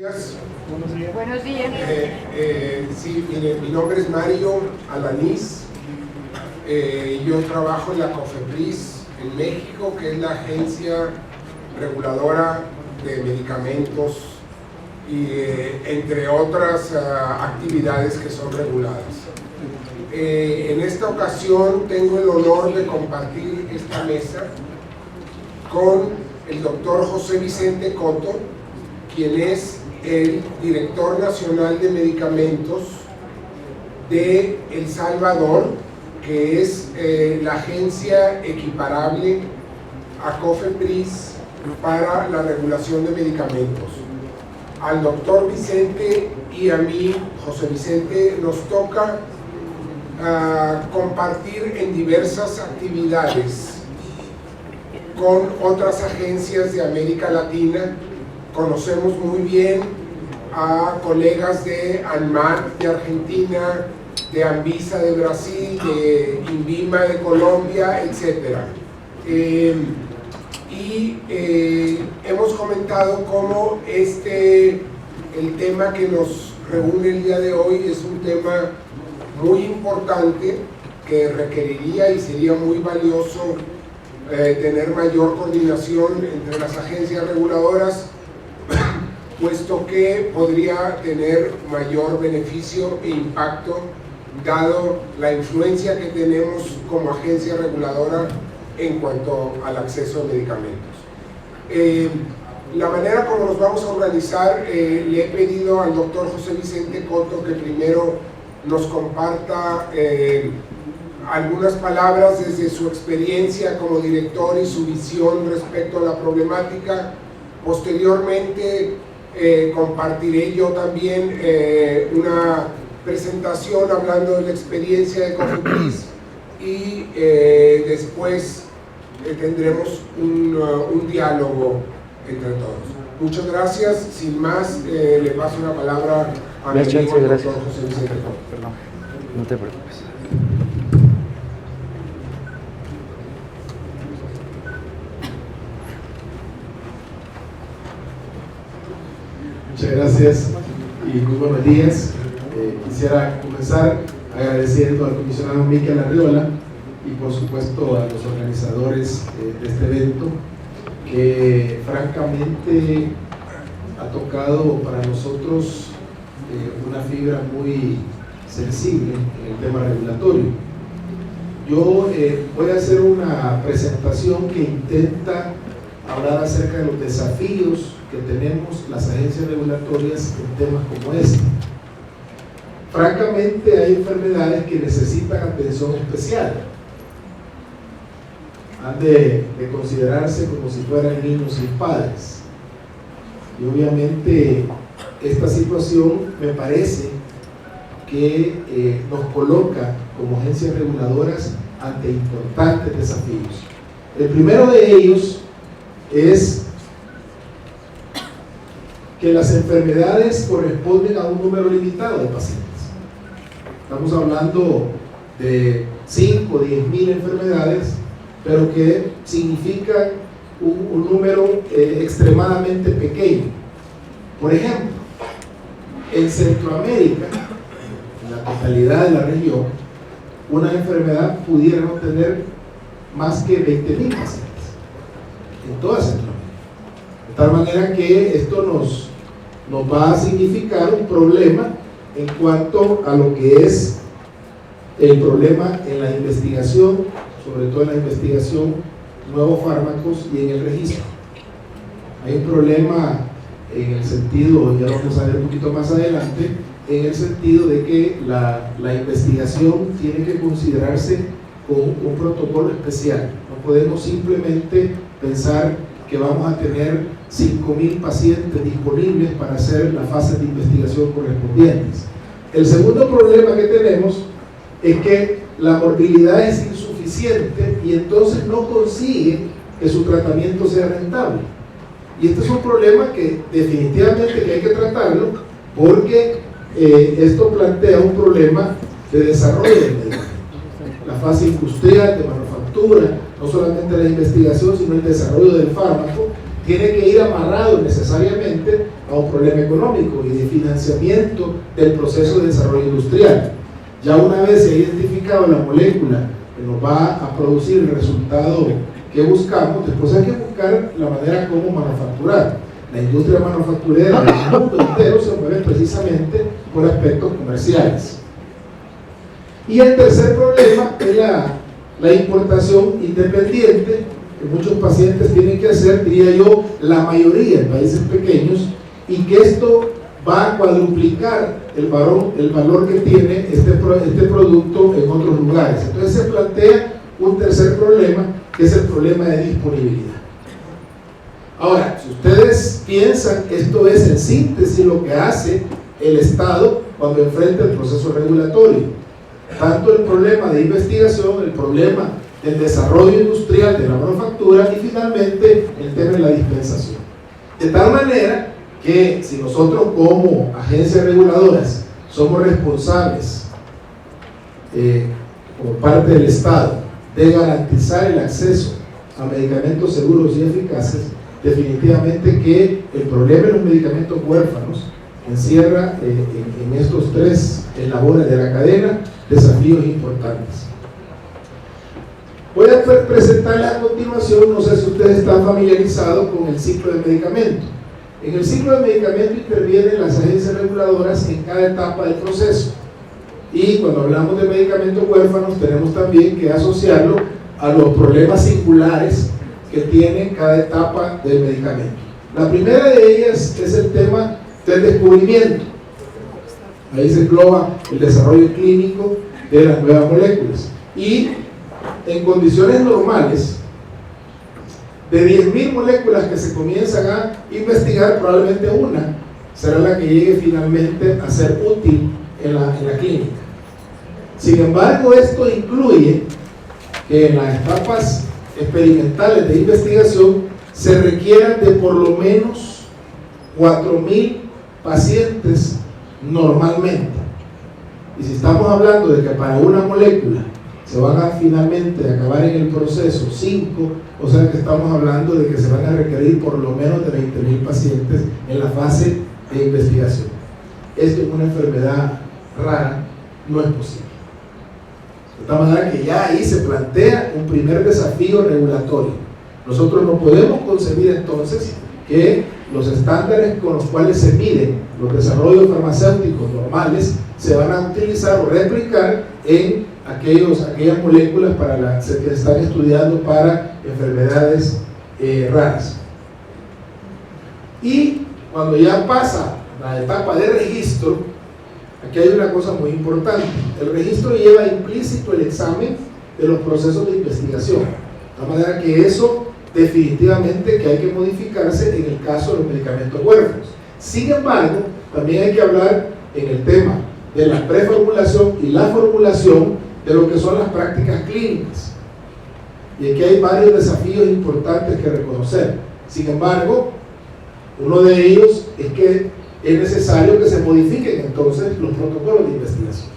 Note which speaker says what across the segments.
Speaker 1: Buenos días.
Speaker 2: Buenos días.
Speaker 1: Sí, mire, mi nombre es Mario Alanís. Yo trabajo en la COFEPRIS en México, que es la agencia reguladora de medicamentos y entre otras actividades que son reguladas. En esta ocasión tengo el honor de compartir esta mesa con el doctor José Vicente Coto, quien es el director nacional de medicamentos de El Salvador, que es la agencia equiparable a COFEPRIS para la regulación de medicamentos. Al doctor Vicente y a mí, José Vicente, nos toca compartir en diversas actividades con otras agencias de América Latina. Conocemos muy bien a colegas de ANMAT de Argentina, de ANVISA de Brasil, de INVIMA de Colombia, etc. Hemos comentado cómo el tema que nos reúne el día de hoy es un tema muy importante que requeriría y sería muy valioso tener mayor coordinación entre las agencias reguladoras, puesto que podría tener mayor beneficio e impacto dado la influencia que tenemos como agencia reguladora en cuanto al acceso a medicamentos. La manera como nos vamos a organizar, le he pedido al doctor José Vicente Coto que primero nos comparta algunas palabras desde su experiencia como director y su visión respecto a la problemática. Posteriormente compartiré yo también una presentación hablando de la experiencia de COFEPRIS y después tendremos un diálogo entre todos. Muchas gracias. Sin más, le paso la palabra a mi amigo el doctor José Vicente.
Speaker 3: Perdón, no te preocupes.
Speaker 4: Muchas gracias y muy buenos días. Quisiera comenzar agradeciendo al comisionado Mikel Arriola y por supuesto a los organizadores de este evento, que francamente ha tocado para nosotros una fibra muy sensible en el tema regulatorio. Yo voy a hacer una presentación que intenta hablar acerca de los desafíos que tenemos las agencias regulatorias en temas como este. Francamente, hay enfermedades que necesitan atención especial. Han de considerarse como si fueran niños sin padres. Y obviamente esta situación me parece que nos coloca como agencias reguladoras ante importantes desafíos. El primero de ellos es que las enfermedades corresponden a un número limitado de pacientes. Estamos hablando de 5 o 10 mil enfermedades, pero que significan un número extremadamente pequeño. Por ejemplo, en Centroamérica, en la totalidad de la región, una enfermedad pudiera no tener más que 20.000 pacientes en toda Centroamérica. De tal manera que esto nos va a significar un problema en cuanto a lo que es el problema en la investigación, sobre todo en la investigación nuevos fármacos y en el registro. Hay un problema en el sentido, ya lo vamos a ver un poquito más adelante, en el sentido de que la investigación tiene que considerarse con un protocolo especial. No podemos simplemente pensar que vamos a tener 5.000 pacientes disponibles para hacer las fases de investigación correspondientes. El segundo problema que tenemos es que la morbilidad es insuficiente y entonces no consigue que su tratamiento sea rentable. Y este es un problema que definitivamente hay que tratarlo, porque esto plantea un problema de desarrollo del medicamento. La fase industrial de manufactura, no solamente la investigación, sino el desarrollo del fármaco, tiene que ir amarrado necesariamente a un problema económico y de financiamiento del proceso de desarrollo industrial. Ya una vez se ha identificado la molécula que nos va a producir el resultado que buscamos, después hay que buscar la manera como manufacturar. La industria manufacturera del mundo entero se mueve precisamente por aspectos comerciales. Y el tercer problema es la importación independiente, que muchos pacientes tienen que hacer, diría yo, la mayoría en países pequeños, y que esto va a cuadruplicar el valor que tiene este producto en otros lugares. Entonces se plantea un tercer problema, que es el problema de disponibilidad. Ahora, si ustedes piensan, esto es en síntesis lo que hace el Estado cuando enfrenta el proceso regulatorio. Tanto el problema de investigación, el problema del desarrollo industrial de la manufactura y finalmente el tema de la dispensación. De tal manera que si nosotros como agencias reguladoras somos responsables como parte del Estado de garantizar el acceso a medicamentos seguros y eficaces, definitivamente que el problema de los medicamentos huérfanos encierra en estos tres eslabones de la cadena desafíos importantes. Voy a presentarles a continuación, no sé si ustedes están familiarizados con el ciclo de medicamento. En el ciclo de medicamento intervienen las agencias reguladoras en cada etapa del proceso. Y cuando hablamos de medicamentos huérfanos tenemos también que asociarlo a los problemas singulares que tiene cada etapa del medicamento. La primera de ellas es el tema del descubrimiento. Ahí se engloba el desarrollo clínico de las nuevas moléculas. Y en condiciones normales, de 10.000 moléculas que se comienzan a investigar, probablemente una será la que llegue finalmente a ser útil en la clínica. Sin embargo, esto incluye que en las etapas experimentales de investigación se requieran de por lo menos 4.000 pacientes normalmente. Y si estamos hablando de que para una molécula se van a finalmente acabar en el proceso 5, o sea que estamos hablando de que se van a requerir por lo menos de 20.000 pacientes en la fase de investigación. Esto es una enfermedad rara, no es posible. De tal manera que ya ahí se plantea un primer desafío regulatorio. Nosotros no podemos concebir entonces que los estándares con los cuales se miden los desarrollos farmacéuticos normales se van a utilizar o replicar en aquellas moléculas que están estudiando para enfermedades raras. Y cuando ya pasa la etapa de registro, aquí hay una cosa muy importante. El registro lleva implícito el examen de los procesos de investigación, de manera que eso definitivamente que hay que modificarse en el caso de los medicamentos huérfanos. Sin embargo, también hay que hablar en el tema de la preformulación y la formulación de lo que son las prácticas clínicas. Y aquí hay varios desafíos importantes que reconocer. Sin embargo, uno de ellos es que es necesario que se modifiquen entonces los protocolos de investigación.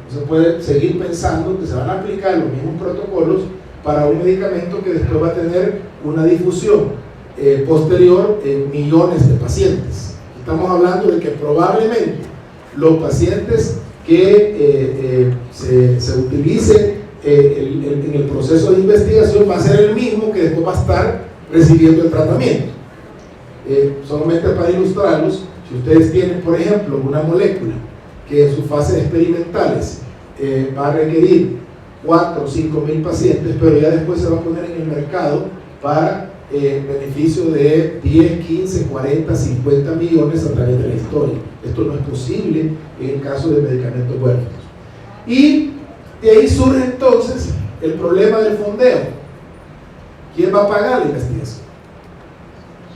Speaker 4: No se puede seguir pensando que se van a aplicar los mismos protocolos para un medicamento que después va a tener una difusión posterior en millones de pacientes. Estamos hablando de que probablemente los pacientes que se utilice en el proceso de investigación va a ser el mismo que después va a estar recibiendo el tratamiento. Solamente para ilustrarlos, si ustedes tienen, por ejemplo, una molécula que en sus fases experimentales va a requerir 4 o 5 mil pacientes, pero ya después se va a poner en el mercado para beneficio de 10, 15, 40, 50 millones a través de la historia. Esto no es posible en el caso de medicamentos huérfanos. Y de ahí surge entonces el problema del fondeo. ¿Quién va a pagar la investigación?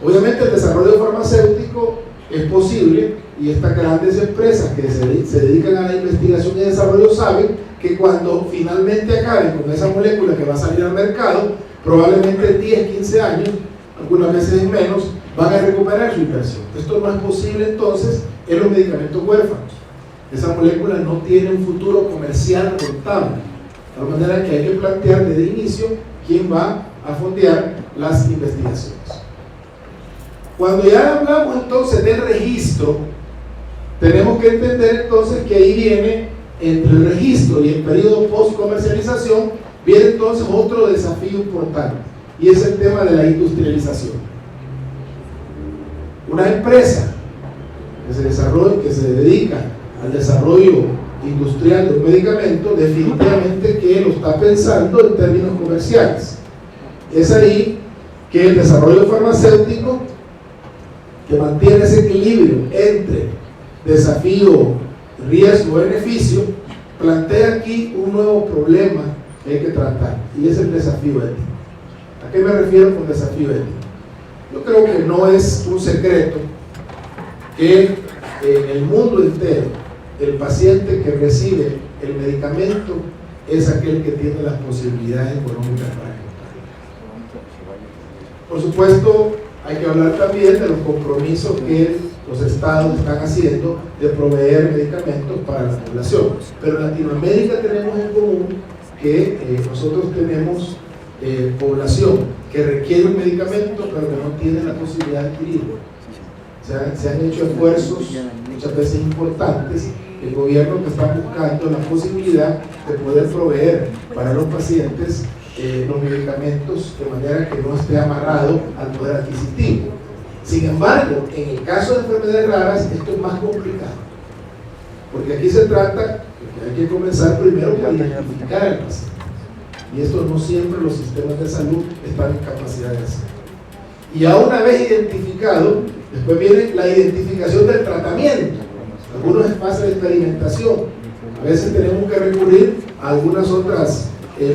Speaker 4: Obviamente el desarrollo farmacéutico es posible y estas grandes empresas que se dedican a la investigación y desarrollo saben que cuando finalmente acaben con esa molécula que va a salir al mercado, probablemente en 10, 15 años, algunas veces en menos, van a recuperar su inversión. Esto no es posible entonces en los medicamentos huérfanos. Esa molécula no tiene un futuro comercial rentable, de tal manera que hay que plantear desde el inicio quién va a fondear las investigaciones. Cuando ya hablamos entonces del registro, tenemos que entender entonces que ahí viene, entre el registro y el periodo post-comercialización, viene entonces otro desafío importante, y es el tema de la industrialización. Una empresa que se dedica al desarrollo industrial de un medicamento, definitivamente que lo está pensando en términos comerciales. Es ahí que el desarrollo farmacéutico, que mantiene ese equilibrio entre desafío, riesgo, beneficio, plantea aquí un nuevo problema que hay que tratar, y es el desafío ético. ¿A qué me refiero con desafío ético? Yo creo que no es un secreto que en el mundo entero el paciente que recibe el medicamento es aquel que tiene las posibilidades económicas para comprarlo. Por supuesto, hay que hablar también de los compromisos que los estados están haciendo de proveer medicamentos para la población. Pero en Latinoamérica tenemos en común que nosotros tenemos población que requiere un medicamento pero que no tiene la posibilidad de adquirirlo. Se han hecho esfuerzos muchas veces importantes, el gobierno que está buscando la posibilidad de poder proveer para los pacientes los medicamentos de manera que no esté amarrado al poder adquisitivo. Sin embargo, en el caso de enfermedades raras esto es más complicado, porque aquí se trata de que hay que comenzar primero por identificar al paciente, y esto no siempre los sistemas de salud están en capacidad de hacer. Y ya una vez identificado, después viene la identificación del tratamiento. Algunos es fase de experimentación. A veces tenemos que recurrir a algunas otras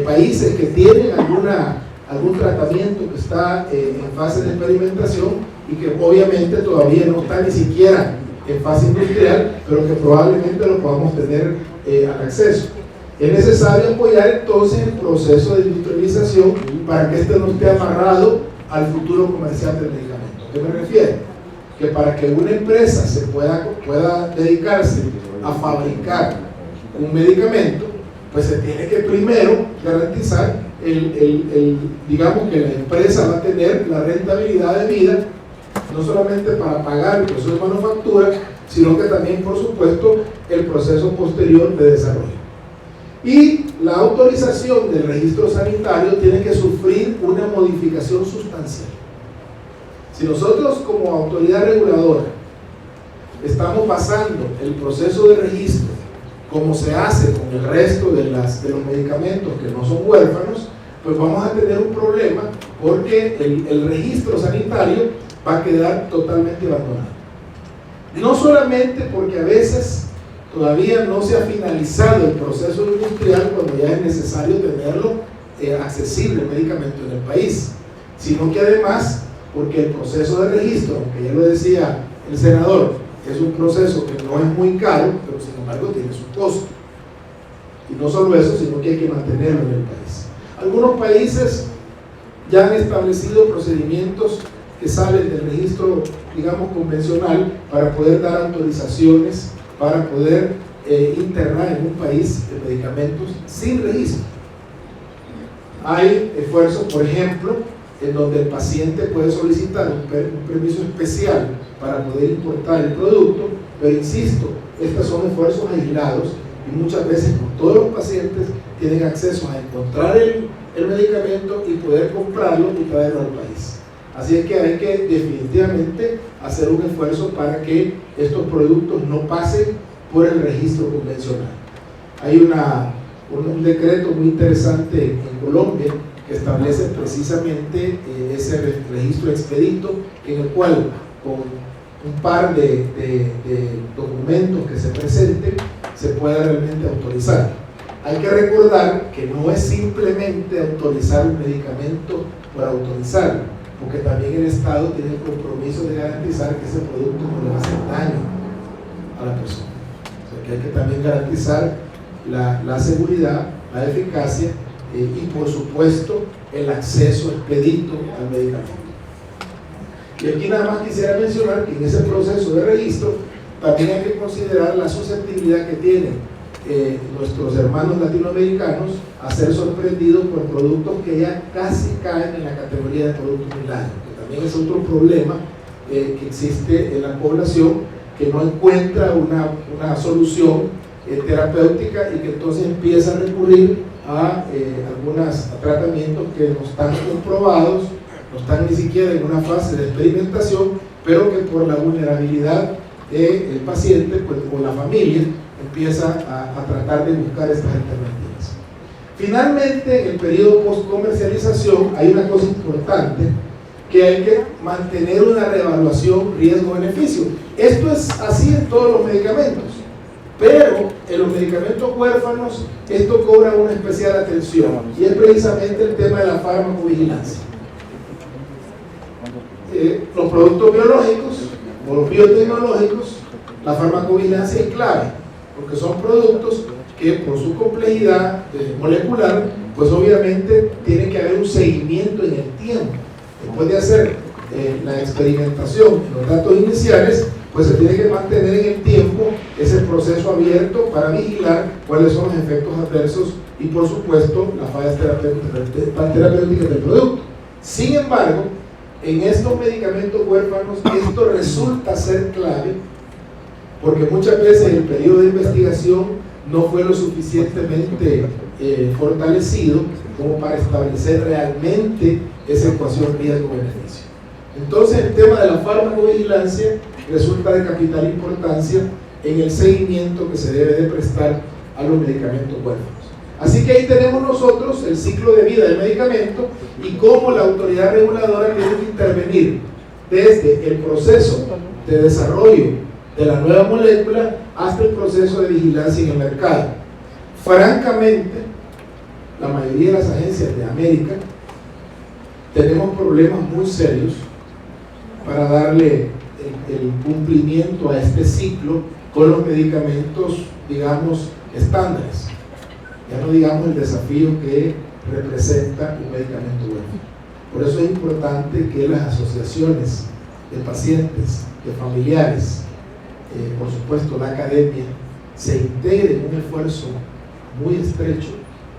Speaker 4: países que tienen algún tratamiento que está en fase de experimentación y que obviamente todavía no está ni siquiera en fase industrial, pero que probablemente lo podamos tener al acceso. Es necesario apoyar entonces el proceso de industrialización para que este no esté amarrado al futuro comercial del medicamento. ¿A qué me refiero? Que para que una empresa se pueda dedicarse a fabricar un medicamento, pues se tiene que primero garantizar digamos que la empresa va a tener la rentabilidad de vida, no solamente para pagar el proceso de manufactura, sino que también, por supuesto, el proceso posterior de desarrollo. Y la autorización del registro sanitario tiene que sufrir una modificación sustancial. Si nosotros como autoridad reguladora estamos basando el proceso de registro como se hace con el resto de los medicamentos que no son huérfanos, pues vamos a tener un problema, porque el registro sanitario va a quedar totalmente abandonado. No solamente porque a veces todavía no se ha finalizado el proceso industrial cuando ya es necesario tenerlo accesible el medicamento en el país, sino que además porque el proceso de registro, aunque ya lo decía el senador, es un proceso que no es muy caro, pero sin embargo tiene su costo. Y no solo eso, sino que hay que mantenerlo en el país. Algunos países ya han establecido procedimientos que salen del registro, digamos, convencional, para poder dar autorizaciones, para poder internar en un país de medicamentos sin registro. Hay esfuerzos, por ejemplo, en donde el paciente puede solicitar un permiso especial para poder importar el producto, pero insisto, estos son esfuerzos aislados y muchas veces no todos los pacientes tienen acceso a encontrar el medicamento y poder comprarlo y traerlo al país. Así es que hay que definitivamente hacer un esfuerzo para que estos productos no pasen por el registro convencional. Hay un decreto muy interesante en Colombia que establece precisamente ese registro expedito, en el cual con un par de documentos que se presenten se pueda realmente autorizar. Hay que recordar que no es simplemente autorizar un medicamento por autorizarlo, porque también el Estado tiene el compromiso de garantizar que ese producto no le va a hacer daño a la persona. O sea, que hay que también garantizar la seguridad, la eficacia y por supuesto el acceso expedito al medicamento. Y aquí nada más quisiera mencionar que en ese proceso de registro también hay que considerar la susceptibilidad que tienen nuestros hermanos latinoamericanos a ser sorprendidos por productos que ya casi caen en la categoría de productos milagros, que también es otro problema que existe en la población, que no encuentra una solución terapéutica y que entonces empieza a recurrir a algunos tratamientos que no están comprobados, no están ni siquiera en una fase de experimentación, pero que por la vulnerabilidad del paciente pues, o la familia empieza a tratar de buscar estas alternativas. Finalmente, en el periodo post-comercialización hay una cosa importante, que hay que mantener una reevaluación riesgo-beneficio. Esto es así en todos los medicamentos, pero en los medicamentos huérfanos esto cobra una especial atención, y es precisamente el tema de la farmacovigilancia. Los productos biológicos o los biotecnológicos, la farmacovigilancia es clave, porque son productos que por su complejidad molecular, pues obviamente tiene que haber un seguimiento en el tiempo. Después de hacer la experimentación, los datos iniciales, pues se tiene que mantener en el tiempo ese proceso abierto para vigilar cuáles son los efectos adversos y por supuesto las fallas terapéuticas del producto. Sin embargo, en estos medicamentos huérfanos esto resulta ser clave, porque muchas veces el periodo de investigación no fue lo suficientemente fortalecido como para establecer realmente esa ecuación riesgo-beneficio. Entonces el tema de la farmacovigilancia resulta de capital importancia en el seguimiento que se debe de prestar a los medicamentos huérfanos. Así que ahí tenemos nosotros el ciclo de vida del medicamento y cómo la autoridad reguladora tiene que intervenir desde el proceso de desarrollo de la nueva molécula hasta el proceso de vigilancia en el mercado. Francamente, la mayoría de las agencias de América tenemos problemas muy serios para darle el cumplimiento a este ciclo con los medicamentos, digamos, estándares. Ya no digamos el desafío que representa un medicamento huérfano. Por eso es importante que las asociaciones de pacientes, de familiares, por supuesto la academia, se integren en un esfuerzo muy estrecho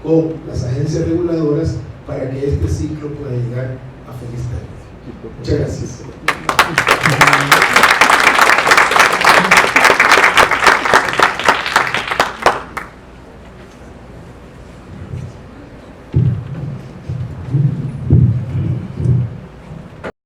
Speaker 4: con las agencias reguladoras para que este ciclo pueda llegar a feliz término. Muchas gracias.